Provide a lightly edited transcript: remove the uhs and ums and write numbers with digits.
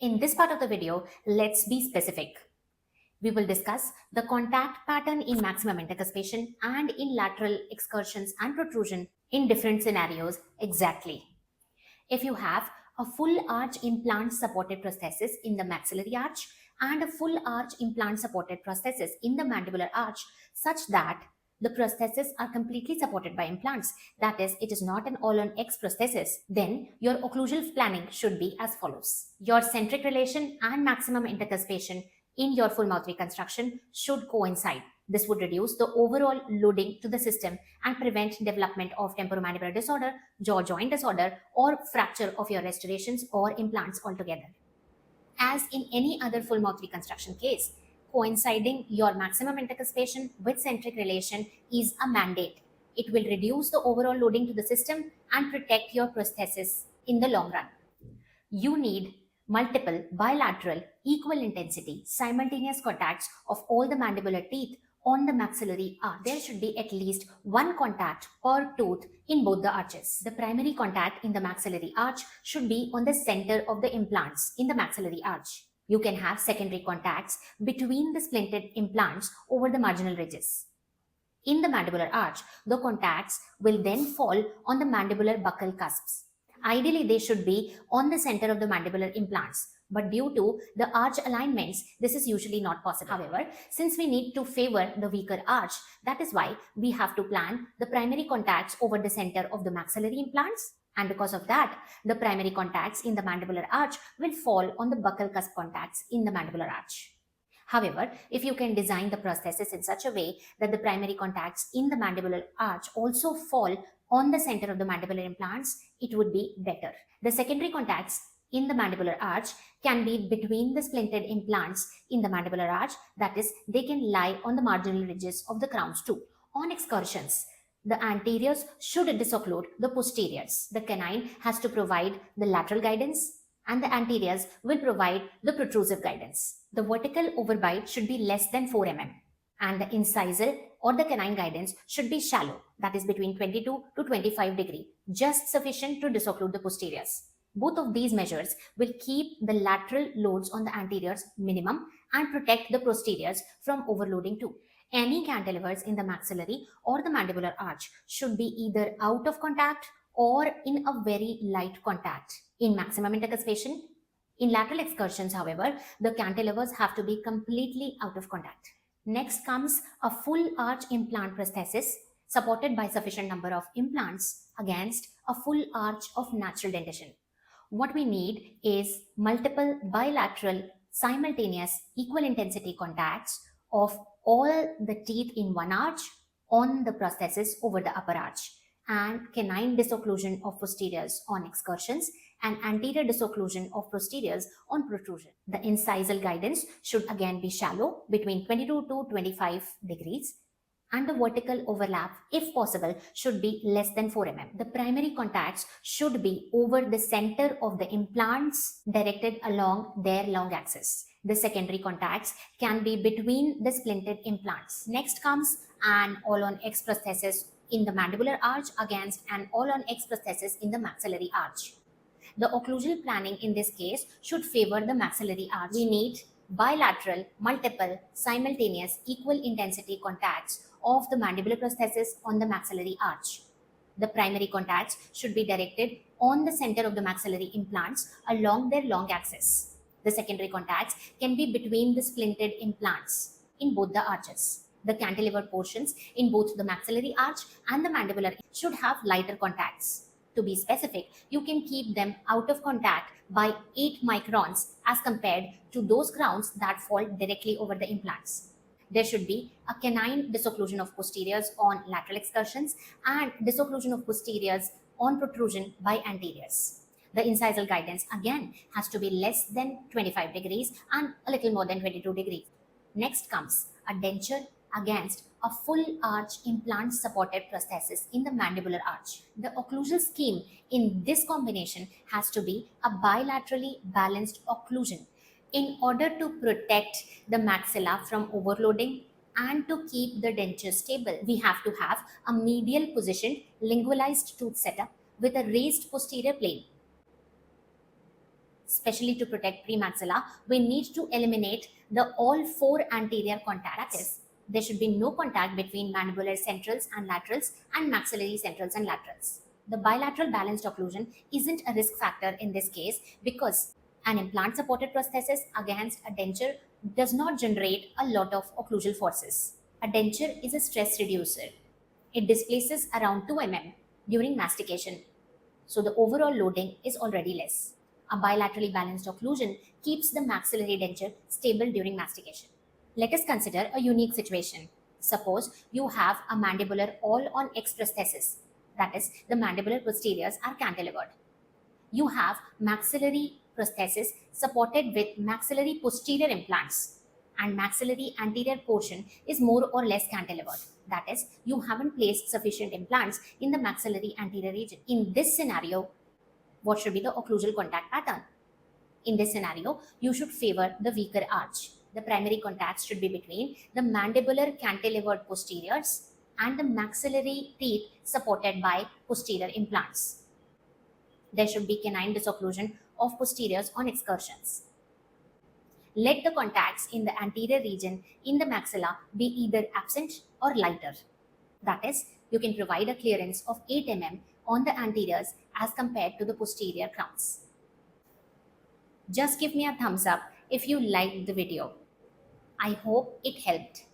In this part of the video, let's be specific. We will discuss the contact pattern in maximum intercuspation and in lateral excursions and protrusion in different scenarios exactly. If you have a full arch implant supported prosthesis in the maxillary arch and a full arch implant supported prosthesis in the mandibular arch, such that the prostheses are completely supported by implants, that is, it is not an all on X prosthesis, then your occlusal planning should be as follows. Your centric relation and maximum intercuspation in your full mouth reconstruction should coincide. This would reduce the overall loading to the system and prevent development of temporomandibular disorder, jaw joint disorder, or fracture of your restorations or implants altogether. As in any other full mouth reconstruction case, coinciding your maximum intercuspation with centric relation is a mandate. It will reduce the overall loading to the system and protect your prosthesis in the long run. You need multiple bilateral equal intensity simultaneous contacts of all the mandibular teeth on the maxillary arch. There should be at least one contact per tooth in both the arches. The primary contact in the maxillary arch should be on the center of the implants in the maxillary arch. You can have secondary contacts between the splinted implants over the marginal ridges. In the mandibular arch, the contacts will then fall on the mandibular buccal cusps. Ideally, they should be on the center of the mandibular implants, but due to the arch alignments, this is usually not possible. However, since we need to favor the weaker arch, that is why we have to plan the primary contacts over the center of the maxillary implants. And because of that, the primary contacts in the mandibular arch will fall on the buccal cusp contacts in the mandibular arch. However, if you can design the prosthesis in such a way that the primary contacts in the mandibular arch also fall on the center of the mandibular implants, it would be better. The secondary contacts in the mandibular arch can be between the splinted implants in the mandibular arch, that is, they can lie on the marginal ridges of the crowns too. On excursions, the anteriors should disocclude the posteriors. The canine has to provide the lateral guidance and the anteriors will provide the protrusive guidance. The vertical overbite should be less than 4 mm and the incisal or the canine guidance should be shallow, that is between 22 to 25 degree, just sufficient to disocclude the posteriors. Both of these measures will keep the lateral loads on the anteriors minimum and protect the posteriors from overloading too. Any cantilevers in the maxillary or the mandibular arch should be either out of contact or in a very light contact. In maximum intercuspation, in lateral excursions, however, the cantilevers have to be completely out of contact. Next comes a full arch implant prosthesis supported by sufficient number of implants against a full arch of natural dentition. What we need is multiple bilateral simultaneous equal intensity contacts of all the teeth in one arch on the prosthesis over the upper arch, and canine disocclusion of posteriors on excursions and anterior disocclusion of posteriors on protrusion. The incisal guidance should again be shallow between 22 to 25 degrees and the vertical overlap, if possible, should be less than 4 mm. The primary contacts should be over the center of the implants directed along their long axis. The secondary contacts can be between the splinted implants. Next comes an all-on-X prosthesis in the mandibular arch against an all-on-X prosthesis in the maxillary arch. The occlusal planning in this case should favor the maxillary arch. We need bilateral, multiple, simultaneous, equal intensity contacts of the mandibular prosthesis on the maxillary arch. The primary contacts should be directed on the center of the maxillary implants along their long axis. The secondary contacts can be between the splinted implants in both the arches. The cantilever portions in both the maxillary arch and the mandibular should have lighter contacts. To be specific, you can keep them out of contact by 8 microns as compared to those crowns that fall directly over the implants. There should be a canine disocclusion of posteriors on lateral excursions and disocclusion of posteriors on protrusion by anteriors. The incisal guidance again has to be less than 25 degrees and a little more than 22 degrees. Next comes a denture against a full arch implant supported prosthesis in the mandibular arch. The occlusal scheme in this combination has to be a bilaterally balanced occlusion in order to protect the maxilla from overloading and to keep the denture stable. We have to have a medial positioned lingualized tooth setup with a raised posterior plane. Especially to protect premaxilla, we need to eliminate the all four anterior contacts. That is, there should be no contact between mandibular centrals and laterals and maxillary centrals and laterals. The bilateral balanced occlusion isn't a risk factor in this case because an implant supported prosthesis against a denture does not generate a lot of occlusal forces. A denture is a stress reducer. It displaces around 2 mm during mastication, so the overall loading is already less. A bilaterally balanced occlusion keeps the maxillary denture stable during mastication. Let us consider a unique situation. Suppose you have a mandibular all on X prosthesis, that is, the mandibular posteriors are cantilevered. You have maxillary prosthesis supported with maxillary posterior implants, and maxillary anterior portion is more or less cantilevered. That is, you haven't placed sufficient implants in the maxillary anterior region. In this scenario, what should be the occlusal contact pattern? In this scenario, you should favor the weaker arch. The primary contacts should be between the mandibular cantilevered posteriors and the maxillary teeth supported by posterior implants. There should be canine disocclusion of posteriors on excursions. Let the contacts in the anterior region in the maxilla be either absent or lighter. That is, you can provide a clearance of 8 mm on the anteriors as compared to the posterior crowns. Just give me a thumbs up if you liked the video. I hope it helped.